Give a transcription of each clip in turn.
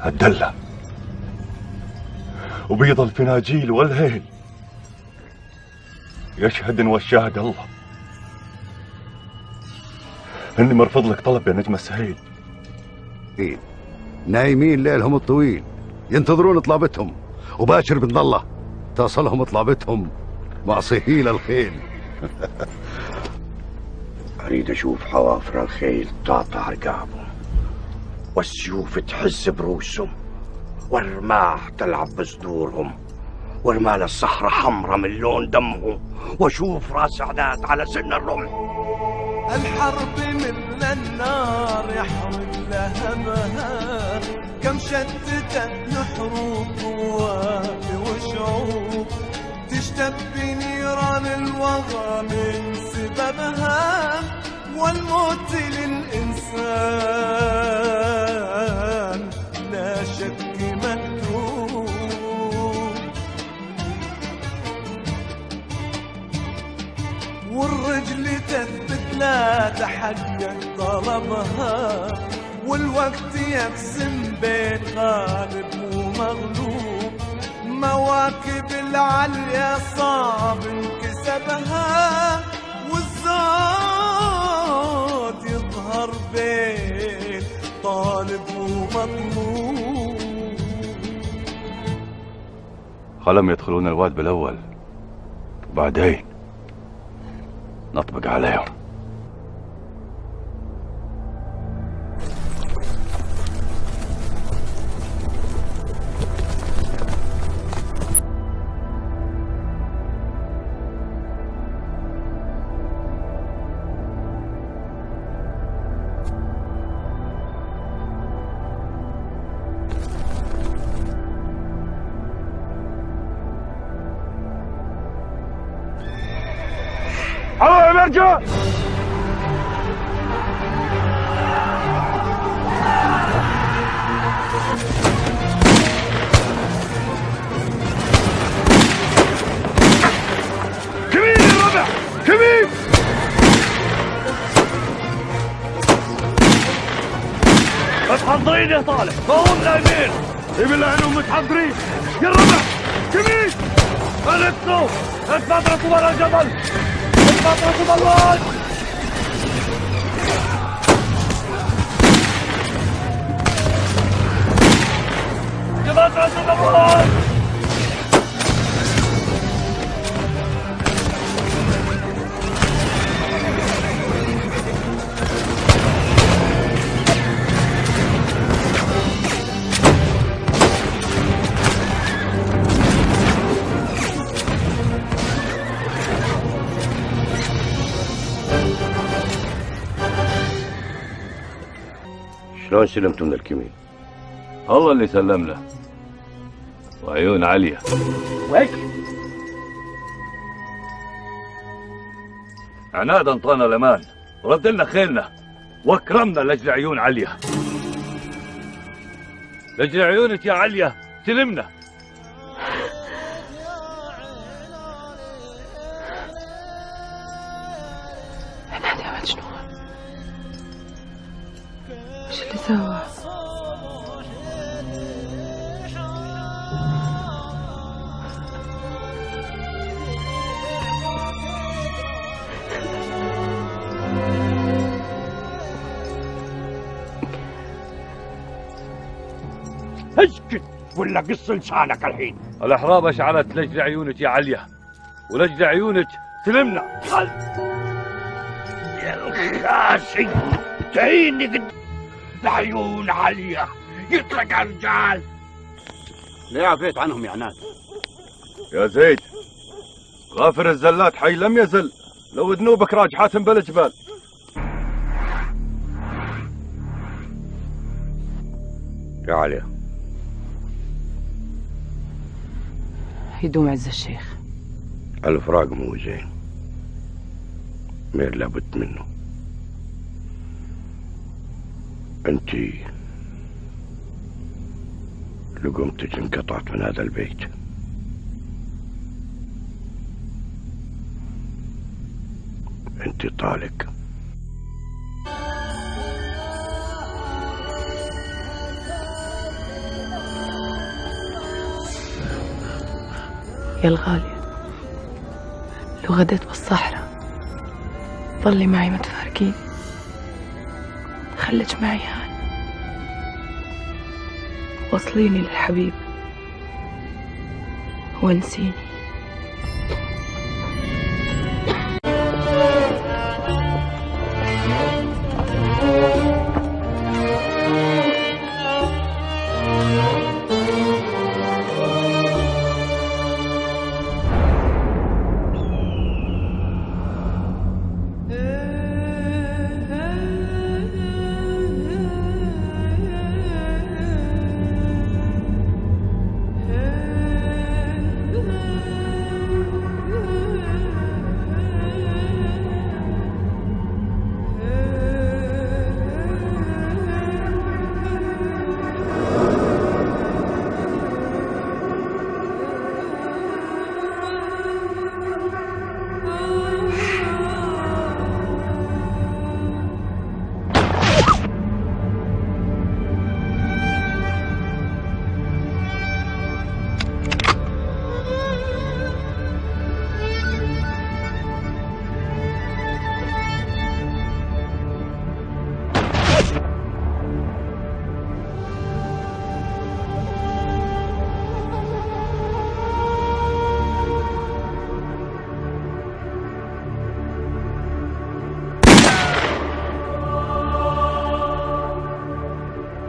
الدلة وبيض الفناجيل والهيل يشهد والشاهد الله اني مرفض لك طلب يا نجم السهيل. إيه؟ نايمين ليلهم الطويل ينتظرون طلابتهم، وباشر بن الله تصلهم طلابتهم مع صهيل الخيل. أريد أشوف حوافر الخيل تقطع رقابهم، والسيوف تحز برؤوسهم، والرماح تلعب بصدورهم، ورمال الصخرة حمرة من لون دمهم، وأشوف راس عداد على سن الرمح. الحرب مثل النار يحرق لهبها، كم شتت الحروب قوافي وشعوب، تشتد بنيران الوغى من سببها، والموت للإنسان لا شك مكتوب. والرجل تثبت لا تحقق طلبها، والوقت يقسم بين غالب ومغلوب، مواكب العليا صعب انكسبها، والزود يظهر بين طالب ومطلوب. خلهم يدخلون الواد بالاول وبعدين نطبق عليهم. ارجع. كمين يا ربع، كمين. متحضرين يا طالع، فهم نايمين. اي بالله انهم متحضرين. يا ربع كمين. الفوا اتفضلوا ورا الجبل، اتفضلوا بالواد. اتفضلوا بالواد. شلون سلمتوا من الكمين؟ الله اللي سلمنا، وعيون عليا. ويك عناد انطانا الامان ورد لنا خيلنا واكرمنا لاجل عيون عليا. لاجل عيونك يا عليا سلمنا. عناد يا مجنون، وش اللي سوى؟ اسكت ولا قص لسانك الحين. الاحراب اشعلت لاجل عيونك يا عليا، ولاجل عيونك سلمنا. يا الخاسي تعيني قد العيون عليا يطلق رجال. ليه عفيت عنهم يا عناد؟ يا زيد غافر الزلات حي لم يزل، لو ذنوبك راجحات بالجبال. يا عليا يدوم عز الشيخ. الفراق مو زين، مير لابد منه. انتي لقمتك انقطعت من هذا البيت. انتي طالق. يا الغالية، لو غديت بالصحراء ضلي معي ما تفارقيني، خليك معي هاي، وصليني للحبيب وانسيني.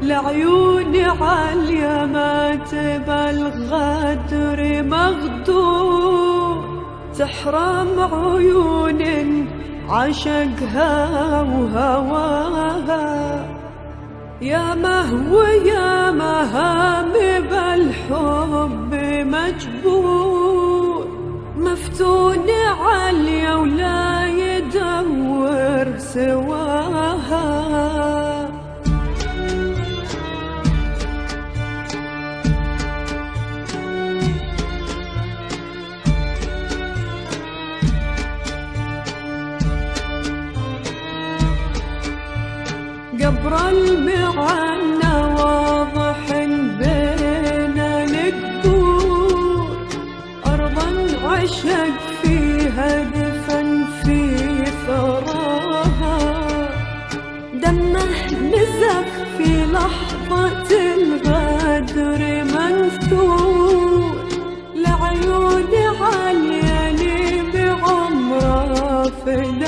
لعيوني عالية ما تبى الغدر مغدور، تحرم عيون عشقها وهواها، يا مهو يا مهام بالحب مجبور، مفتون عالية ولا يدور سواها. قبر المعنى واضح بينا القبور، أرضا عشق فيها دفن في ثراها، دمه نزف في لحظة الغدر منثور، لعيون عالية لي بعمره فدا